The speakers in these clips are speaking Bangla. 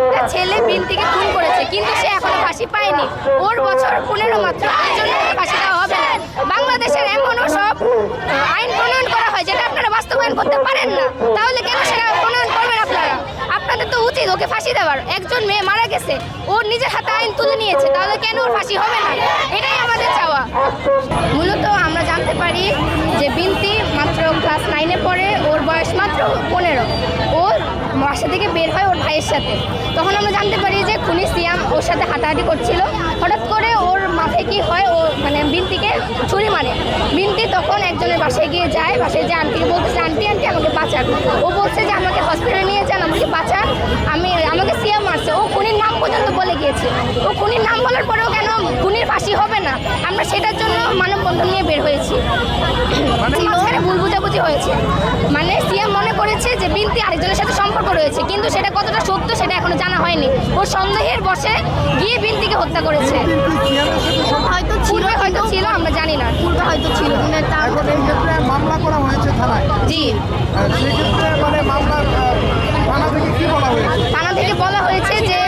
একটা ছেলে বিনতিকে খুন করেছে, কিন্তু সে এখনো ফাঁসি পায়নি। ওর বছর 15 মাত্র, এই জন্য ফাঁসি দেওয়া হবে না। বাংলাদেশের এমনও সব আইন প্রণয়ন করা হয় যেটা আপনারা বাস্তবায়ন করতে পারেন না, তাহলে কেন সেটা প্রণয়ন করবেন আপনারা? আপনাদের তো উচিত ওকে ফাঁসি দেওয়ার। একজন মেয়ে মারা গেছে, ওর নিজের হাতে আইন তুলে নিয়েছে, তাহলে কেন ওর ফাঁসি হবে না? এটাই আমাদের চাওয়া। মূলত আমরা জানতে পারি যে বিনতি মাত্র ক্লাস 9-এ পড়ে, ওর বয়স মাত্র 15। ওর বাসা থেকে বের হয় ওর ভাইয়ের সাথে। তখন আমরা জানতে পারি যে খুনি সিয়াম ওর সাথে হাঁটাহাঁটি করছিল। হঠাৎ করে ওর মাথায় কি হয়, ও মানে বিনতিকে ছুরি মারে। বিনতি তখন একজনের বাসায় গিয়ে যায়, বাসায় যে আন্টিকে বলতেছে, আন্টি আন্টি আমাকে বাঁচান। ও বলছে যে আমাকে হসপিটালে নিয়ে যান, আমাকে বাঁচান, আমাকে সিয়াম মারছে। ও খুনির নাম পর্যন্ত বলে গিয়েছে। ও খুনির নাম বলার পরেও কেন খুনির ফাঁসি হবে না? আমরা সেটার জন্য মানববন্ধন নিয়ে বের হয়েছি। মাঝখানে ভুল বুঝাবুঝি হয়েছে, মানে সিয়াম মনে করেছে যে বিনতি আরেকজনের সাথে সম্পর্ক রয়েছে, কিন্তু সেটা কতটা সত্য সেটা এখনো জানা হয়নি। ও সন্দেহের বশে গিয়ে বিনতিকে হত্যা করেছে। হয়তো ছিল, আমরা জানি না, পূর্বে হয়তো ছিল। মামলা করা হয়েছে থানায়। জি, সেক্ষেত্রে মানে মামলার থানা থেকে কি বলা হয়েছে? থানা থেকে বলা হয়েছে যে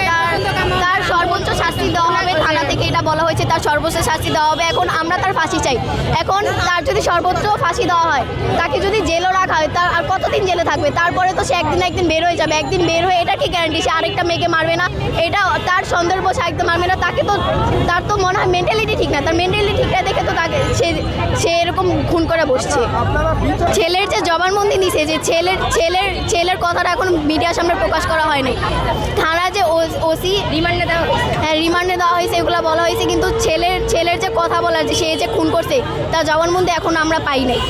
তার সর্বোচ্চ শাস্তি দেওয়া হবে। থানা থেকে এটা বলা হয়েছে তার সর্বোচ্চ শাস্তি দেওয়া হবে। এখন আমরা তার ফাঁসি চাই। এখন তার যদি সর্বোচ্চ ফাঁসি দেওয়া হয়, তাকে যদি জেলও রাখা হয়, তার আর কতদিন জেলে থাকবে? তারপরে তো সে একদিন বের হয়ে যাবে। একদিন বের হয়ে এটা কি গ্যারান্টি সে আরেকটা মেয়েকে মারবে না? এটা তার সন্দেহের বসে একদম মারবে না। তাকে তো তার তো মনে হয় মেন্টালিটি ঠিক না। তার মেন্টালিটি ঠিকটা দেখে তো তাকে সে এরকম খুন করে বসছে। ছেলের যে জবানবন্দি নিছে, যে ছেলের কথাটা এখন মিডিয়ার সামনে প্রকাশ করা হয়নি। থানা যে ওসি রিমান্ডে দেওয়া হয়েছে, হ্যাঁ রিমান্ডে দেওয়া হয়েছে, এগুলো বলা হয়েছে, কিন্তু ছেলের যে কথা বলার, যে সে যে খুন করছে তার জবানবন্দি এখন আমরা পাই নাই।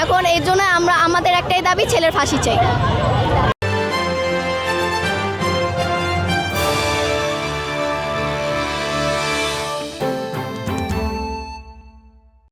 এখন এর জন্য আমাদের একটাই দাবি, ছেলের ফাঁসি চাই।